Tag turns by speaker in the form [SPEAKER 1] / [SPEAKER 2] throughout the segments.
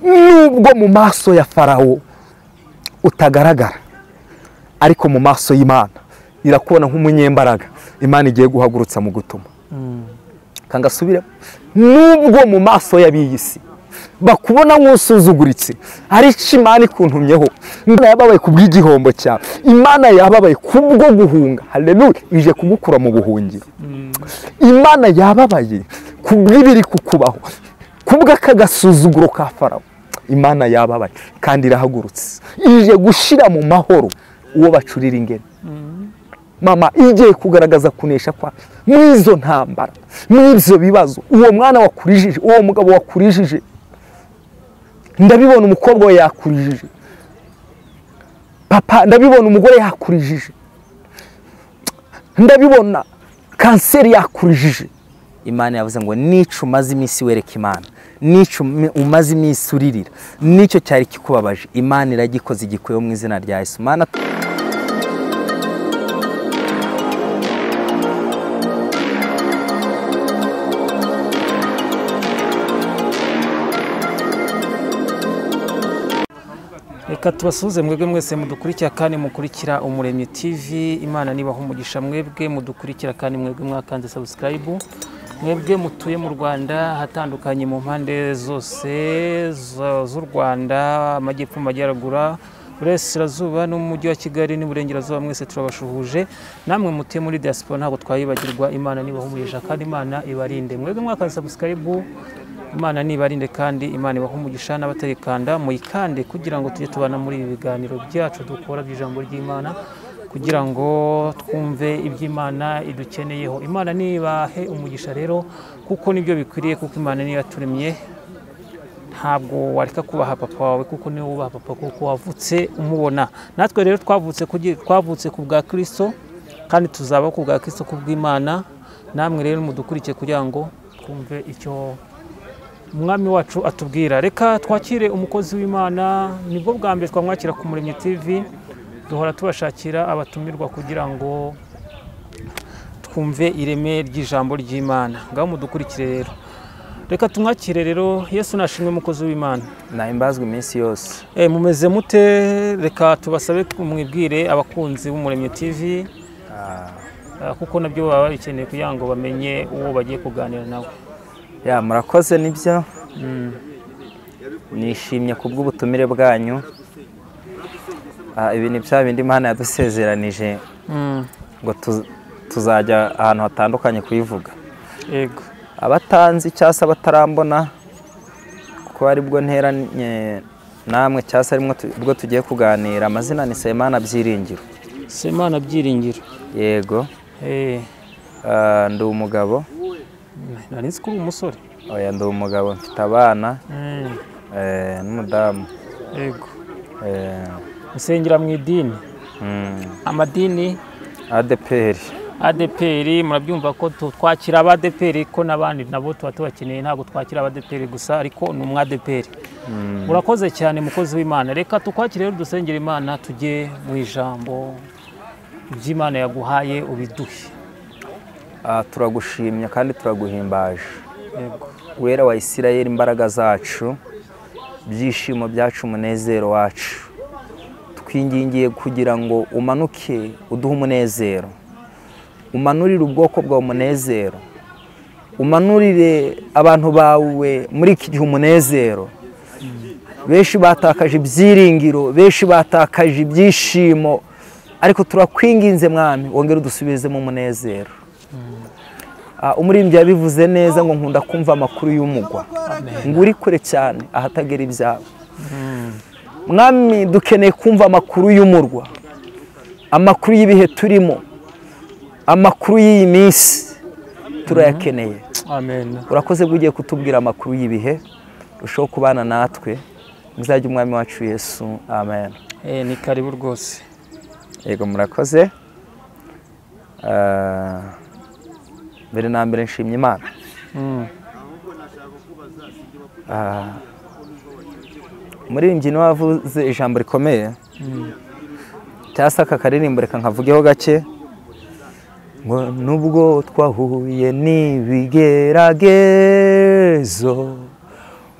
[SPEAKER 1] nubwo mu maso ya Farawo utagaragara, ariko mu maso y'Imana irakubona nk'umunyembaraga Imana igiye guhagurutsa mu gutuma. Kangasubira, nubwo mu maso y'abiyisi bakubona nk'usuzuguritse, ariko Imana ikuntumyeho. Imana yababaye kubw'igihombo cyawe, Imana yababaye kubwo guhunga, haleluya, ije kugukura mu buhungiro. Imana yababaye kubw'ibiri kukubaho, kubw'aka gasuzuguro ka Farawo. Imana yababaye kandi irahagurutse, ije gushira mu mahoro uwo bacurira ingene. Mama, igiye kugaragaza kunesha kwa mwizo ntambara, mw'ivyo bibazo. Uwo mwana wakurijije, uwo mugabo wakurijije, ndabibona umukobwa we yakurijije, papa ndabibona umugore yakurijije, ndabibona kanseri yakurijije. Imana yavuze ngo nico umaze iminsi wereka Imana, nico umaze iminsi uririra, nicyo cyari kikubabaje, Imana iragikoze igikuyeho mu izina rya Yesu. Mana,
[SPEAKER 2] reka tubasuhuze mwebwe mwese mudukurikira kandi mukurikira Umuremyi TV. Imana nibaha umugisha mwebwe mudukurikira kandi mwebwe mwakanze subscribe, mwebwe mutuye mu Rwanda hatandukanye mu mpande zose z'u Rwanda, amajyepfo, amajyaruguru, burasirazuba no mu mujyi wa Kigali n'uburengerazuba, mwese turabashuhuje. Namwe mutuye muri diaspora ntabwo twayibagirwa. Imana nibaha umugisha kandi Imana ibarinde. Mwebwe mwakanze subscribe, Imana nibarinde kandi Imana ibaha umugisha. N'abatarikanda muyikande kugira ngo tujye tubana muri ibi biganiro byacu dukora by'ijambo ry'Imana, kugira ngo twumve iby'Imana idukeneyeho. Imana nibahe umugisha rero, kuko nibyo bikwiriye, kuko Imana niyo yaturemye. Ntabwo wareka kubaha papa wawe, kuko niwe wubaha papa, kuko wavutse umubona. Natwe rero twavutse ku bwa Kristo, kandi tuzaba ku bwa Kristo, ku bw'Imana. Namwe rero mudukurikiye kugira ngo twumve icyo Umwami wacu atubwira. Reka twakire umukozi w'Imana. Nibwo bwa mbere twamwakira ku Umuremyi TV. Duhora tubashakira abatumirwa kugira ngo twumve ireme ry'ijambo ry'Imana. Ngaho mudukurikire rero. Reka tumwakire rero. Yesu nashimwe umukozi w'Imana.
[SPEAKER 1] nahimbazwe iminsi yose.
[SPEAKER 2] Mumeze mute? Reka tubasabe kumwibwire abakunzi b'Umuremyi TV, kuko nabyo baba bikeneye kugira ngo bamenye uwo bagiye kuganira nawe.
[SPEAKER 1] Ya, murakoze. Nibyo, nishimye kubw'ubutumire bwanyu. Ibi ni bya bindi Imana yadusezeranije ngo tuzajya ahantu hatandukanye kuyivuga.
[SPEAKER 2] Yego.
[SPEAKER 1] Abatanzi cyangwa abatarambona, kuko ari bwo nteranye namwe cyangwa ari bwo tugiye kuganira. Amazina ni Semana Byiringiro.
[SPEAKER 2] Semana Byiringiro.
[SPEAKER 1] Yego. Ndi umugabo.
[SPEAKER 2] Nari nzi ko uri umusore.
[SPEAKER 1] Oya, ndi umugabo, mfite abana n'umudamu.
[SPEAKER 2] Yego. Musengera mu idini. Amadini
[SPEAKER 1] ADPR.
[SPEAKER 2] ADPR, murabyumva ko twakira ADPR, ko nabandi nabo tuba tubakeneye. Ntabwo twakira ADPR gusa, ariko ni umwa ADPR. Murakoze cyane mukozi w'Imana. Reka tukwakire rero dusengera Imana, tujye mu ijambo by'Imana yaguhaye ubiduhe.
[SPEAKER 1] Turagushimye kandi turaguhimbaje.
[SPEAKER 2] Yego.
[SPEAKER 1] Wera wa Isirayeli, imbaraga zacu, byishimo byacu, umunezero wacu, twingingiye kugira ngo umanuke uduhe umunezero, umanurire ubwoko bwawe umunezero, umanurire abantu bawe muri iki gihe umunezero. Benshi batakaje ibyiringiro, benshi batakaje ibyishimo, ariko turakwinginze Mwami, wongere udusubizemo umunezero. Umuririmbyi yabivuze neza ngo nkunda kumva amakuru y'umugwa, ngo uri kure cyane ahatagera ibyawe. Mwami, dukeneye kumva amakuru y'umurwa, amakuru y'ibihe turimo, amakuru y'iyi minsi turayakeneye.
[SPEAKER 2] Amen.
[SPEAKER 1] Urakoze ugiye kutubwira amakuru y'ibihe, urushaho kubana natwe, muzajye Umwami wacu Yesu. Amen.
[SPEAKER 2] Ni karibu rwose.
[SPEAKER 1] Yego, murakoze. Mbere na mbere nshimye Imana. Umuririmbyi niwe wavuze ijambo rikomeye, cyangwa se aka karirimbo reka nkavugeho gake, ngo nubwo twahuye n'ibigeragezo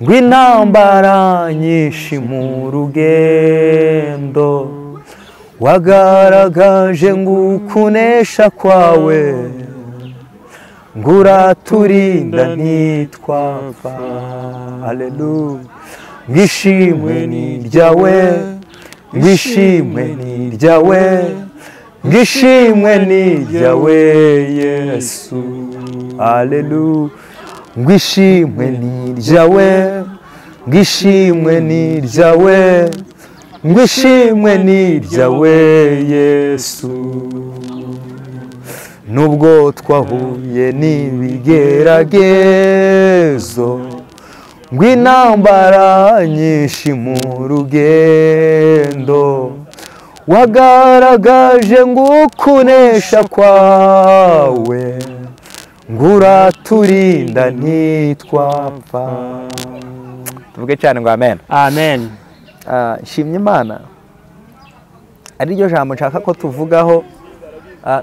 [SPEAKER 1] ngo intambara nyinshi mu rugendo wagaragaje ngo ukunesha kwawe ngo uraturinda ntitwapfa. Haleluya. ngo ishimwe ni iryawe, ngo ishimwe ni iryawe, ngo ishimwe ni iryawe Yesu. Haleluya. ngo ishimwe ni iryawe, ngo ishimwe ni iryawe, ngo ishimwe ni iryawe Yesu. nubwo twahuye n'ibigeragezo ngo intambara nyinshi mu rugendo wagaragaje ngo ukunesha kwawe ngo uraturinda ntitwapfa. tuvuge cyane ngo amen.
[SPEAKER 2] Amen.
[SPEAKER 1] Nshimye Imana ari ryo jambo nshaka ko tuvugaho.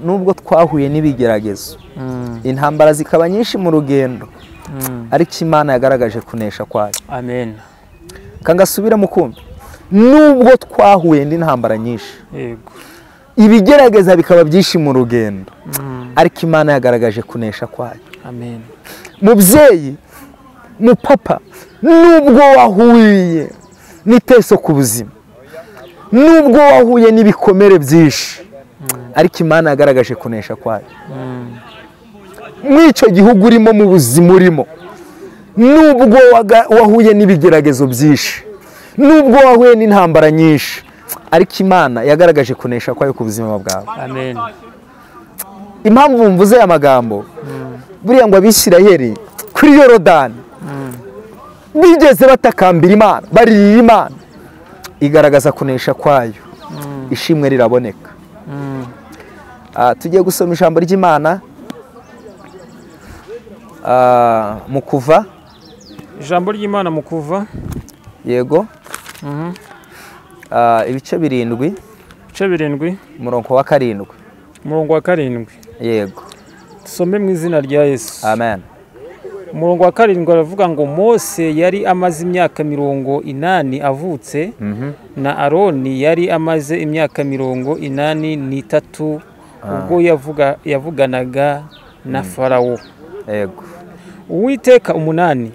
[SPEAKER 1] Nubwo twahuye n'ibigeragezo intambara zikaba nyinshi mu rugendo ariko Imana yagaragaje kunesha kwayo.
[SPEAKER 2] Amen.
[SPEAKER 1] Kangasubira mu kumva, nubwo twahuye n'intambara nyinshi
[SPEAKER 2] Yego.
[SPEAKER 1] ibigerageza bikaba byinshi mu rugendo ariko Imana yagaragaje kunesha kwayo.
[SPEAKER 2] Amen.
[SPEAKER 1] Mubyeyi, mupapa, nubwo wahuye n'iteso ku buzima, nubwo wahuye n'ibikomere byinshi ariko Imana yagaragaje kunesha kwayo. Mw'icyo gihugu urimo, mu buzima urimo, nubwo wahuye n'ibigeragezo byinshi, nubwo wahuye n'intambara nyinshi ariko Imana yagaragaje kunesha kwayo ku buzima bwawe.
[SPEAKER 2] Amen.
[SPEAKER 1] Impamvu mvuze aya magambo, buriya ngo Abisirayeli kuri Yorodani bigeze batakambira Imana, baririra Imana, igaragaza kunesha kwayo, ishimwe riraboneka. Tugiye gusoma ijambo ry'Imana mu Kuva.
[SPEAKER 2] Ijambo ry'Imana mu Kuva.
[SPEAKER 1] Yego. Ibice 7.
[SPEAKER 2] Ibice 7.
[SPEAKER 1] Umurongo wa 7.
[SPEAKER 2] Umurongo wa 7.
[SPEAKER 1] Yego.
[SPEAKER 2] Tusome mu izina rya Yesu.
[SPEAKER 1] Amen.
[SPEAKER 2] Umurongo wa 7 aravuga ngo Mose yari amaze imyaka 80 avutse, na Aroni yari amaze imyaka 83 ubwo yavuganaga na Farawo.
[SPEAKER 1] Yego.
[SPEAKER 2] Uwiteka 8.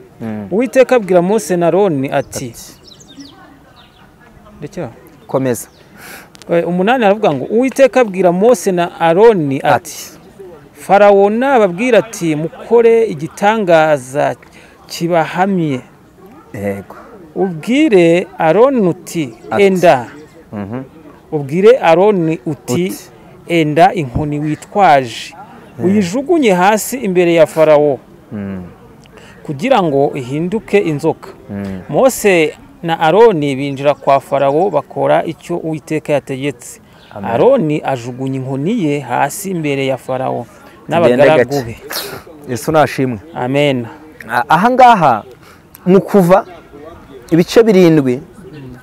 [SPEAKER 2] Uwiteka abwira Mose na Aroni ati Ndekera
[SPEAKER 1] komeza.
[SPEAKER 2] 8 aravuga ngo Uwiteka abwira Mose na Aroni ati Farawo nababwira ati mukore igitangaza kibahamye.
[SPEAKER 1] Yego.
[SPEAKER 2] Ubwire Aroni uti enda. Ubwire Aroni uti enda inkoni witwaje uyijugunye hasi imbere ya Farawo kugira ngo ihinduke inzoka. Mose na Aroni binjira kwa Farawo bakora icyo Uwiteka yategetse. Aroni ajugunya inkoni ye hasi imbere ya Farawo n'abagaragu be.
[SPEAKER 1] Yesu nashimwe.
[SPEAKER 2] Amen.
[SPEAKER 1] Aha ngaha mu Kuva ibice 7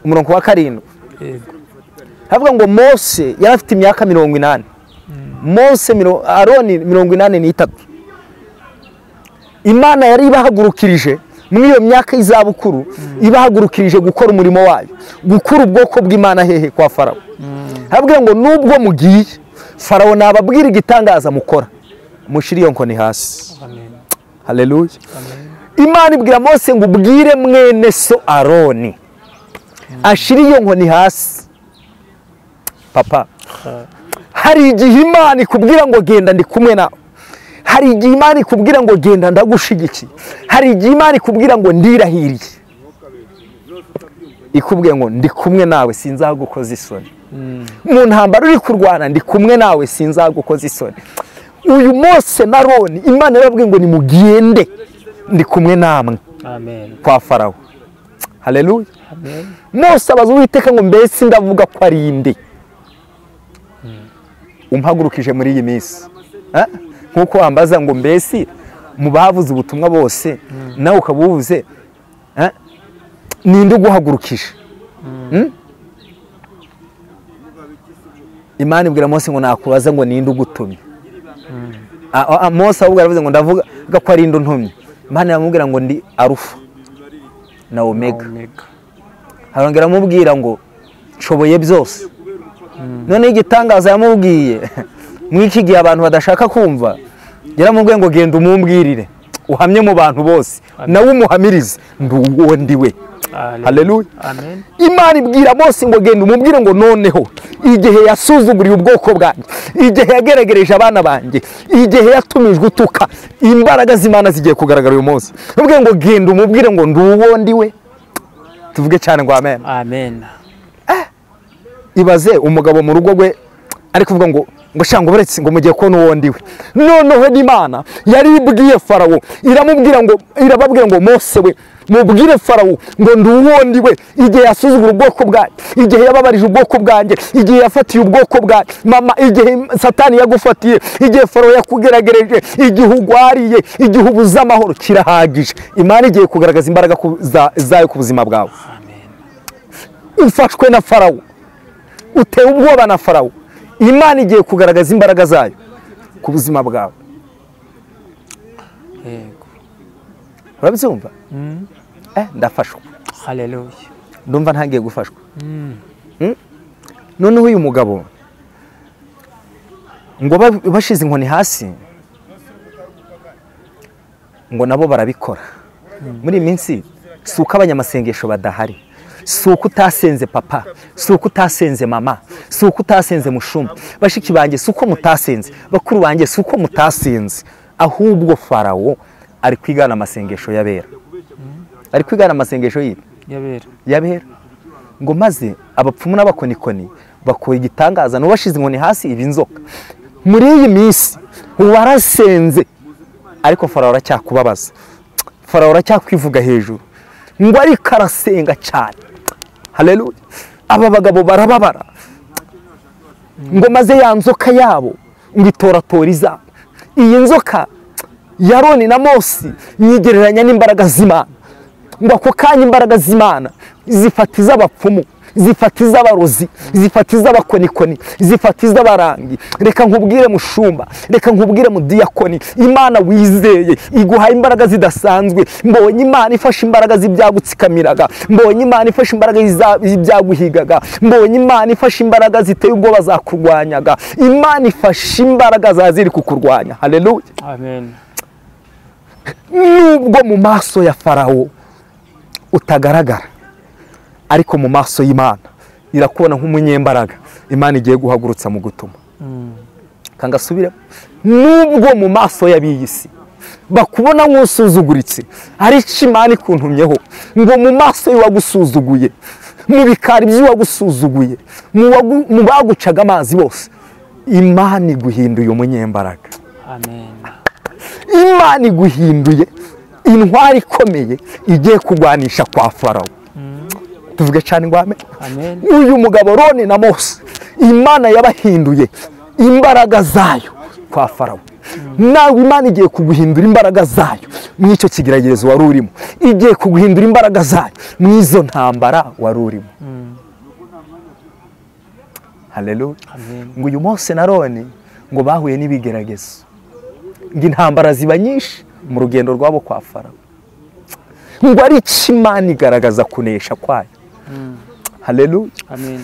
[SPEAKER 1] umurongo wa 7.
[SPEAKER 2] Yego.
[SPEAKER 1] Havuga ngo Mose yari afite imyaka 80. Aroni 83. Imana yari ibahagurukirije muri iyo myaka y'izabukuru, ibahagurukirije gukora umurimo wayo, gukura ubwoko bw'Imana hehe kwa Farawo. Havuga ngo nubwo mugiye, Farawo nababwira igitangaza mukora, mushira iyo nkoni hasi.
[SPEAKER 2] Amen.
[SPEAKER 1] Haleluya. Imana ibwira Mose ngo ubwire mwene so Aroni ashira iyo nkoni hasi. Papa, hari igihe Imana ikubwira ngo genda ndi kumwe nawe, hari igihe Imana ikubwira ngo genda ndagushigikiye, hari igihe Imana ikubwira ngo ndirahiriye, ikubwiye ngo ndi kumwe nawe sinzagukoza isoni. Mu ntambara uri kurwana ndi kumwe nawe sinzagukoza isoni. Uyu Mose na Aroni Imana yarabwiye ngo nimugende ndi kumwe namwe.
[SPEAKER 2] Amen.
[SPEAKER 1] Kwa Farawo. Haleluya.
[SPEAKER 2] Amen.
[SPEAKER 1] Mose abaza Uwiteka ngo mbese ndavuga ko ari inde umpagurukije muri iyi minsi, nkuko wambaza ngo mbese mu bavuze ubutumwa bose nawe ukabuvuze ninde uguhagurukije. Imana ibwira Mose ngo nakubaza ngo ninde ugutumye. Mose ahubwo aravuze ngo ndavuga ko ari inde untumye. Imana yamubwira ngo ndi Arufa. na omega. Harongera amubwira ngo nshoboye byose. None igitangaza yamubwiye mw'iki gihe abantu badashaka kumva, yaramubwiye ngo genda umumbwirire uhamye mu bantu bose, nawe umuhamirize nduwo ndiwe. Haleluya.
[SPEAKER 2] Amen.
[SPEAKER 1] Imana ibwira Mose ngo genda umubwire ngo noneho igihe yasuzuguriye ubwoko bwanjye, igihe yageragereje abana banjye, igihe yatumijwe utuka, imbaraga z'Imana zigiye kugaragara uyu munsi. Ubwiye ngo genda umubwire ngo nduwo ndiwe. Tuvuge cyane ngo amen.
[SPEAKER 2] Amen.
[SPEAKER 1] Ibaze umugabo mu rugo rwe ari kuvuga ngo shango buretse ngo mugiye kubona uwo ndiwe. Noneho n'Imana yari ibwiye Farawo, irababwira ngo Mose we mubwire Farawo ngo nduwo ndiwe, igihe yasuzugura ubwoko bwanjye, igihe yababarije ubwoko bwanjye, igihe yafatiye ubwoko bwanjye, mama, igihe Satani yagufatiye, igihe Farawo yakugeragereje, igihe ugwariye, igihe ubuze amahoro, kirahagije. Imana igiye kugaragaza imbaraga zayo ku buzima bwawe. Ufashwe na Farawo, utewe ubwoba na Farawo, Imana igiye kugaragaza imbaraga zayo ku buzima bwawe.
[SPEAKER 2] Yego.
[SPEAKER 1] Urabyumva? Ndafashwa.
[SPEAKER 2] Haleluya.
[SPEAKER 1] Ndumva ntagiye gufashwa. Noneho uyu mugabo ngo bashize inkoni hasi ngo nabo barabikora. Muri minsi si uko abanyamasengesho badahari, si uko utasenze papa, si uko utasenze mama, si uko utasenze mushumba, bashiki banjye si uko mutasenze, bakuru banjye si uko mutasenze, ahubwo Farawo ari kwigana amasengesho y'abera. Ari kwigana amasengesho y'abera. Ngo maze abapfumu n'abakonikoni bakora igitangaza, n'ubashize inkoni hasi iba inzoka. Muri iyi minsi warasenze ariko Farawo aracyakubabaza, Farawo aracyakwivuga hejuru ngo ariko arasenga cyane. Haleluya. Aba bagabo barababara ngo maze ya nzoka yabo ngo itoratora izabo. Iyi nzoka ya Aroni na Mose nyigereranya n'imbaraga z'Imana, ngo ako kanya imbaraga z'Imana zifata iz'abapfumu, zifata iz'abarozi, zifata iz'abakonikoni, zifata iz'abarangi. Reka nkubwire mushumba, reka nkubwire mudiyakoni, Imana wizeye iguha imbaraga zidasanzwe. Mbonye Imana ifashe imbaraga z'ibyagutsikamiraga, mbonye Imana ifashe imbaraga z'ibyaguhigaga, mbonye Imana ifashe imbaraga ziteye ubwoba zakurwanyaga. Imana ifashe imbaraga zaziri kukurwanya. Haleluya.
[SPEAKER 2] Amen.
[SPEAKER 1] Nubwo mu maso ya Farawo utagaragara, ariko mu maso y'Imana irakubona nk'umunyembaraga. Imana igiye guhagurutsa mu gutuma. Kangasubira, nubwo mu maso y'abiyisi bakubona nk'usuzuguritse, ari Imana ikuntumyeho ngo mu maso y'uwagusuzuguye, mu bikari by'uwagusuzuguye, mu bagucaga amazi bose, Imana iguhinduye umunyembaraga.
[SPEAKER 2] Amen.
[SPEAKER 1] Imana iguhinduye intwari ikomeye igiye kurwanisha kwa Farawo. Tuvuge cyane ngo amen.
[SPEAKER 2] Amen.
[SPEAKER 1] Uyu mugabo Aroni na Mose, Imana yabahinduye imbaraga zayo kwa Farawo. Nawe Imana igiye kuguhindura imbaraga zayo mw'icyo kigeragezo wari urimo, igiye kuguhindura imbaraga zayo mw'izo ntambara wari urimo. Haleluya. Ngo uyu Mose na Aroni ngo bahuye n'ibigeragezo, ngo intambara ziba nyinshi mu rugendo rwabo kwa Farawo, ngo ari Imana igaragaza kunesha kwayo. Haleluya.
[SPEAKER 2] Amen.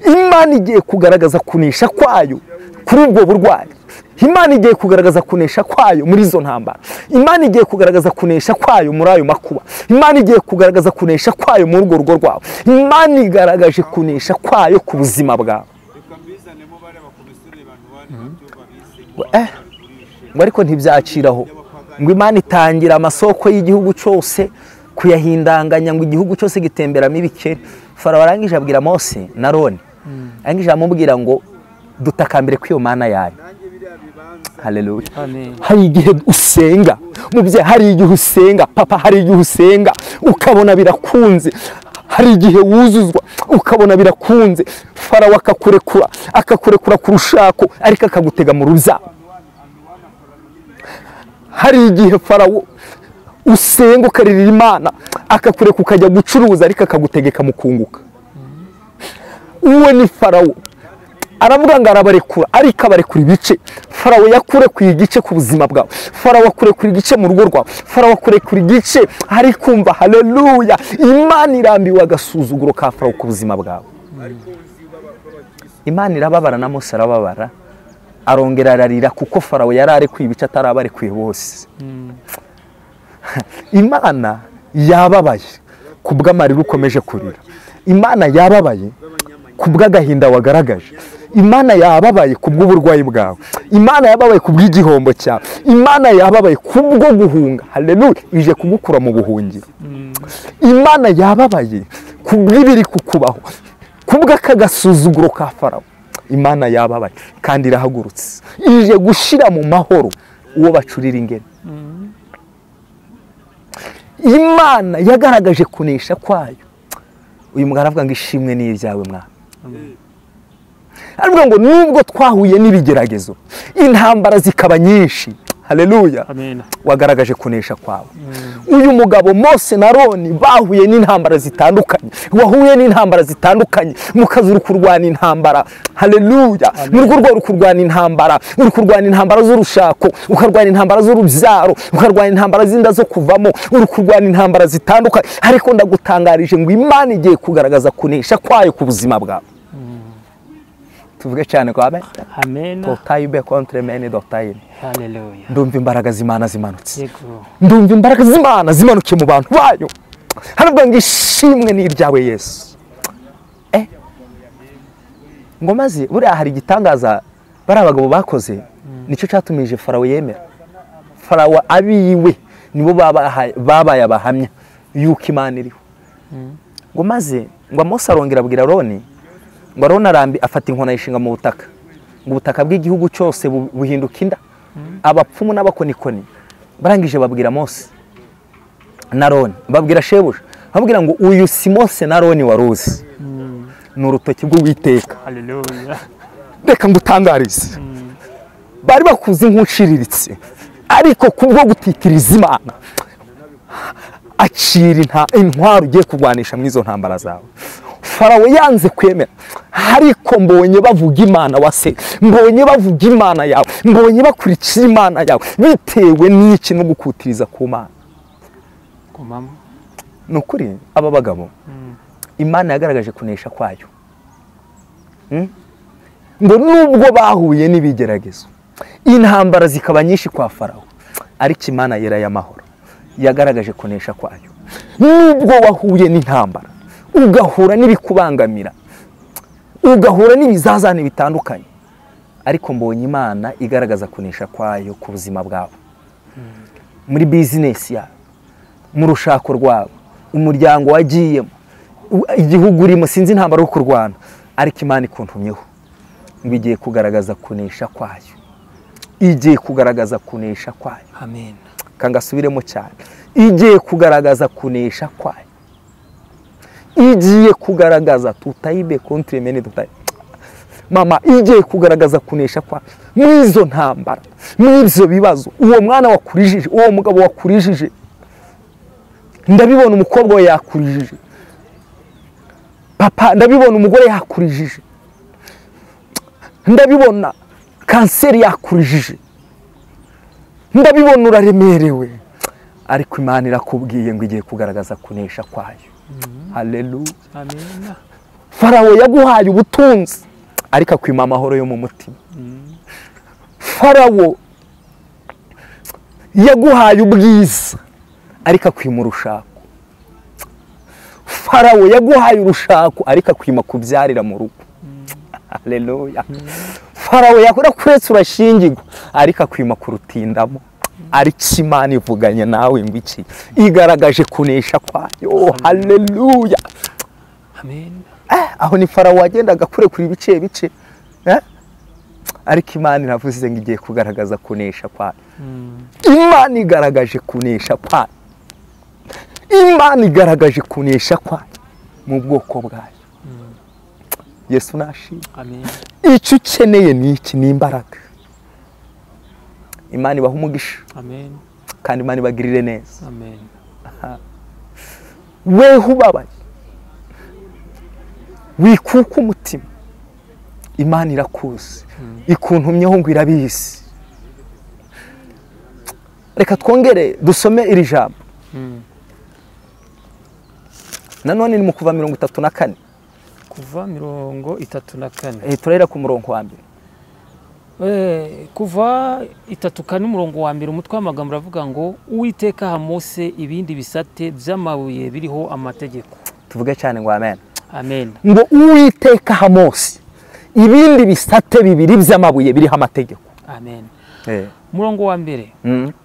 [SPEAKER 1] Imana igiye kugaragaza kunesha kwayo kuri ubwo burwayi. Imana igiye kugaragaza kunesha kwayo muri izo ntambara. Imana igiye kugaragaza kunesha kwayo muri ayo makuba. Imana igiye kugaragaza kunesha kwayo muri urwo rugo rwawe. Imana igaragaje kunesha kwayo ku buzima bwawe. Ngo ariko ntibyaciraho, ngo Imana itangira amasoko y'igihugu cyose kuyahindanganya, ngo igihugu cyose gitemberamo ibikeri. Farawo arangije abwira Mose na Aroni, arangije amubwira ngo dutakambire ko iyo Mana yanyu. Haleluya. Hari igihe usenga mubye, hari igihe usenga papa, hari igihe usenga ukabona birakunze, hari igihe wuzuzwa ukabona birakunze. Farawo akakurekura ku rushako ariko akagutega mu rubyaro. Hari igihe Farawo usenga ukaririra Imana akakureka ukajya gucuruza ariko akagutegeka mu kunguka. Uwe ni Farawo aravuga ngo arabarekura, ariko abarekura ibice. Farawo yakure ku igice ku buzima bwawe, Farawo akure ku igice mu rugo rwawe, Farawo akure ku igice hari kumva. Haleluya! Imana irambiwe agasuzuguro ka Farawo ku buzima bwawe. Imana irababara na Mose arababara, arongera ararira kuko Farawo yari arekuye ibice atarabarekuye bose. Imana yababaye kubw'amarira ukomeje kurira, Imana yababaye kubw'agahinda wagaragaje, Imana yababaye kubw'uburwayi bwawe, Imana yababaye kubw'igihombo cyawe, Imana yababaye kubwo guhunga. Haleluya! ije kugukura mu buhungiro. Imana yababaye kubw'ibiri kukubaho, kubw'akagasuzuguro ka Farawo. Imana yababaye kandi irahagurutse, ije gushira mu mahoro uwo bacurira ingene. Imana yagaragaje kunesha kwayo. Uyu mugabo aravuga ngo ishimwe ni iryawe mwana. Aravuga ngo nubwo twahuye n'ibigeragezo, intambara zikaba nyinshi, haleluya, wagaragaje kunesha kwawe. Uyu mugabo Mose na Aroni bahuye n'intambara zitandukanye, wahuye n'intambara zitandukanye, mukazi uri kurwana intambara, haleluya, mu rugo rwawe uri kurwana intambara, uri kurwana intambara z'urushako, ukarwana intambara z'urubyaro, ukarwana intambara z'inda zo kuvamo, uri kurwana intambara zitandukanye, ariko ndagutangarije ngo Imana igiye kugaragaza kunesha kwayo ku buzima bwawe. Tuvuge cyane kwa
[SPEAKER 2] amen.
[SPEAKER 1] Totayibe contre mene dotayine.
[SPEAKER 2] Haleluya.
[SPEAKER 1] Ndumva imbaraga z'Imana zimanutse. Ndumva imbaraga z'Imana zimanukiye mu bantu bayo. Haravuga ngo ishimwe ni iryawe Yesu. Ngo maze buriya hari igitangaza bari abagabo bakoze, nicyo cyatumije Farawo yemera. Farawo abiwe nibo babaye abahamya yuko Imana iriho. Ngo maze ngo Mose arongera abwira Aroni, ngo Aroni arambi afata inkona yishinga mu butaka, ngo ubutaka bw'igihugu cyose buhinduka inda, abapfumu n'abakonikoni. Barangije babwira Mose na Aroni, babwira shebuja, babwira ngo uyu si Mose na Aroni waruzi, ni urutoki rw'Uwiteka.
[SPEAKER 2] Haleluya.
[SPEAKER 1] Reka ngutangarize, bari bakuze nk'uciriritse, ariko kubwo gutitiriza Imana acira intwaro ugiye kurwanisha mu izo ntambara zawe. Farawo yanze kwemera, ariko mbonye bavuga Imana wase, mbonye bavuga Imana yawe, mbonye bakurikira Imana yawe, bitewe n'iki no gukutiriza ku Mana. Nukuri aba bagabo Imana yagaragaje kunesha kwayo. Ngo nubwo bahuye n'ibigeragezo, intambara zikaba nyinshi kwa Farawo, ariko Imana yera y'amahoro yagaragaje kunesha kwayo. Nubwo wahuye n'intambara, ugahura n'ibikubangamira, ugahura n'ibizazane bitandukanye, ariko mbonye Imana igaragaza kunesha kwayo ku buzima bwawe, muri business yawe, mu rushako rwawe, umuryango wagiyemo, igihugu urimo, sinzi intambara yo kurwana, ariko Imana ikuntumyeho ngo igiye kugaragaza kunesha kwayo, igiye kugaragaza kunesha kwayo.
[SPEAKER 2] Amen.
[SPEAKER 1] Kangasubiremo cyane, igiye kugaragaza kunesha kwayo, igiye kugaragaza tutayibe contre mene dutayi. Mama, igiye kugaragaza kunesha kwa mwizo ntambara, mwibyo bibazo, uwo mwana wakurijije, uwo mugabo wakurijije, ndabibona umukobwa we yakurijije, papa ndabibona umugore yakurijije, ndabibona kanseri yakurijije, ndabibona uraremerewe, ariko Imana irakubwiye ngo igiye kugaragaza kunesha kwayo. Haleluya.
[SPEAKER 2] Amen.
[SPEAKER 1] Farawo yaguhaye ubutunzi, ariko akwima amahoro yo mu mutima. Farawo yaguhaye ubwiza, ariko akwima urushako. Farawo yaguhaye urushako, ariko akwima kubyarira mu rugo. Haleluya. Farawo yakora kuretse urashingirwa, ariko akwima kurutindamo. Ariko Imana ivuganye nawe ngo iki, igaragaje kunesha kwayo. Haleluya.
[SPEAKER 2] Amen.
[SPEAKER 1] Aho ni Farawo wagendaga kure kuri bice bice, ariko Imana iravuze ngo igiye kugaragaza kunesha kwayo. Imana igaragaje kunesha kwayo, Imana igaragaje kunesha kwayo mu bwoko bwayo. Yesu nashimwe.
[SPEAKER 2] Amen.
[SPEAKER 1] Icyo ukeneye ni iki? Ni imbaraga. Imana ibaha umugisha.
[SPEAKER 2] Amen.
[SPEAKER 1] Kandi Imana ibagirire neza.
[SPEAKER 2] Amen.
[SPEAKER 1] Weho ubabaye, wikuka umutima, imana irakuzi ikuntumyeho ngo irabizi. Reka twongere dusome iri jambo nanone ni mu Kuva 34.
[SPEAKER 2] Kuva 34.
[SPEAKER 1] Turahera ku murongo wa mbere.
[SPEAKER 2] Kuva 34 umurongo wa mbere, umutwe w'amagambo uravuga ngo Uwiteka aha Mose ibindi bisate by'amabuye biriho amategeko.
[SPEAKER 1] Tuvuge cyane ngo amen.
[SPEAKER 2] Amen.
[SPEAKER 1] Ngo Uwiteka aha Mose ibindi bisate bibiri by'amabuye biriho amategeko.
[SPEAKER 2] Amen. Umurongo wa mbere,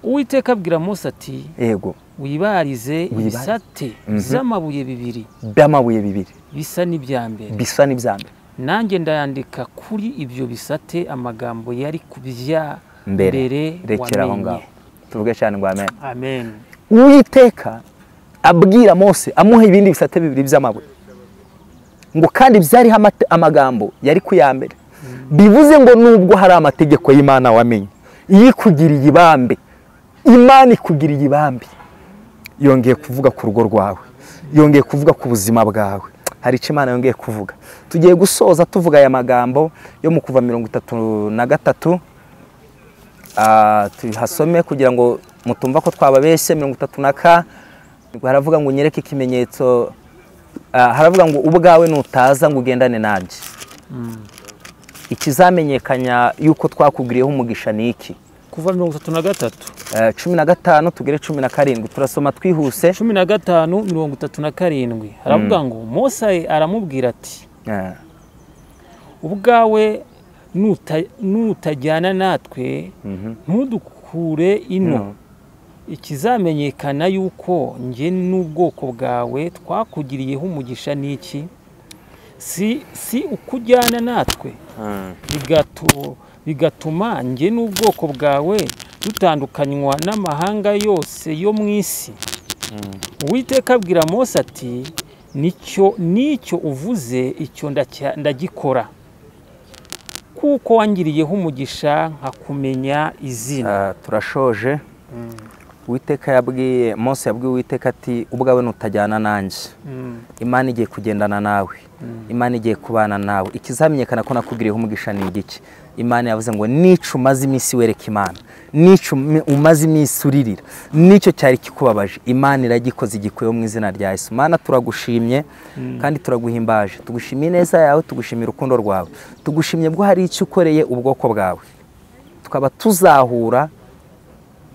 [SPEAKER 2] Uwiteka abwira Mose ati
[SPEAKER 1] yego
[SPEAKER 2] wibarize ibisate by'amabuye bibiri bisa n'ibyambere. Nanjye ndayandika kuri ibyo bisate amagambo yari kubya mbere.
[SPEAKER 1] Rekera aho ngaho. Tuvuge cyane ngo amen.
[SPEAKER 2] Amen.
[SPEAKER 1] Uwiteka abwira Mose amuha ibindi bisate bibiri by'amabuye ngo kandi byari amagambo yari kuyambere. Bivuze ngo nubwo hari amategeko y'Imana wamenye, yikugiriye ibambe, Imana ikugiriye ibambe, yongeye kuvuga ku rugo rwawe, yongeye kuvuga ku buzima bwawe. Hari icyo Imana yongeye kuvuga. Tugiye gusoza tuvuga aya magambo yo mu Kuva 33. Tuhasome kugira ngo mutumva ko twababeshye. 34 haravuga ngo nyereke ikimenyetso, haravuga ngo ubwawe nutaza ngo ugendane nanjye. Ikizamenyekanya yuko twakugiriyeho umugisha ni iki?
[SPEAKER 2] Kuva 33.
[SPEAKER 1] 15 tugere 17. Turasoma twihuse.
[SPEAKER 2] 15:37 haravuga ngo Mose aramubwira ati ubwawe nutajyana natwe ntudukure ino. Ikizamenyekana yuko nge n'ubwoko bwawe twakugiriyeho umugisha ni iki? Si ukujyana natwe bigatuma nge n'ubwoko bwawe dutandukanywa n'amahanga yose yo mu isi. Uwiteka abwira Mose ati nicyo uvuze icyo ndagikora, kuko wangiriyeho umugisha nkakumenya izina.
[SPEAKER 1] Turashoje. Uwiteka yabwiye Mose, yabwiye Uwiteka ati ubwawe nutajyana nanjye, Imana igiye kugendana nawe, Imana igiye kubana nawe. Ikizamenyekana ko nakugiriyeho umugisha ni igiki? Imana yavuze ngo nico umaze iminsi wereka Imana, nico umaze iminsi uririra, nicyo cyari kikubabaje, Imana iragikoze igikuyeho mu izina rya Yesu. Mana turagushimye kandi turaguhimbaje, tugushimiye neza yawe, tugushimira urukundo rwawe, tugushimye bwo hari icyo ukoreye ubwoko bwawe, tukaba tuzahura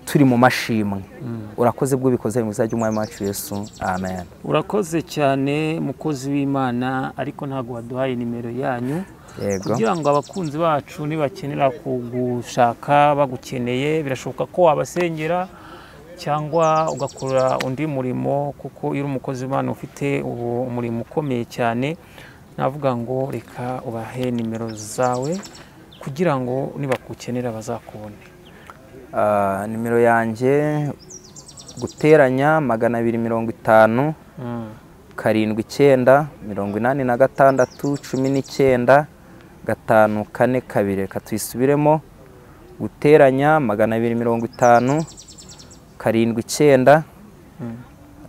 [SPEAKER 1] turi mu mashimwe. Urakoze bwo bikoze mu izina ry'Umwami wacu Yesu. Amen.
[SPEAKER 2] Urakoze cyane mukozi w'Imana, ariko ntago waduhaye nimero yanyu kugira ngo abakunzi bacu nibakenera kugushaka bagukeneye, birashoboka ko wabasengera cyangwa ugakora undi murimo, kuko iyo umukozi w'Imana ufite umurimo ukomeye cyane. Navuga ngo reka ubahe nimero zawe kugira ngo nibakukenera bazakubone.
[SPEAKER 1] Nimero yanjye guteranya 250 79 86 19 542. Reka tuyisubiremo. Guteranya 250 79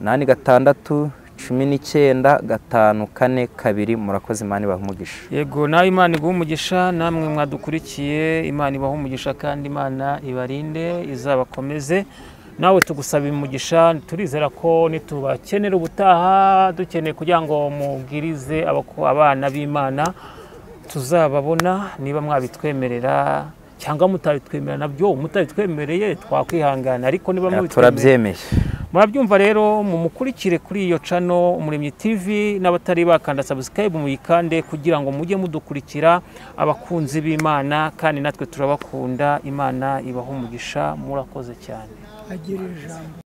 [SPEAKER 1] 86 19 542. Murakoze, Imana ibahe umugisha.
[SPEAKER 2] Yego, nawe Imana iguhe umugisha, namwe mwadukurikiye Imana ibahe umugisha kandi Imana ibarinde izabakomeze. Nawe tugusaba umugisha, turizera ko nitubakenera ubutaha dukeneye kugira ngo mubwirize abana b'Imana tuzababona. Niba mwabitwemerera cyangwa mutabitwemerera nabyo, mutabitwemereye twakwihangana, ariko niba
[SPEAKER 1] turabyemeye.
[SPEAKER 2] Murabyumva rero, mumukurikire kuri iyo channel Umuremyi TV, n'abatari bakanda subscribe muyikande kugira ngo mujye mudukurikira, abakunzi b'Imana, kandi natwe turabakunda. Imana ibahe umugisha, murakoze cyane.
[SPEAKER 3] Agira ijambo.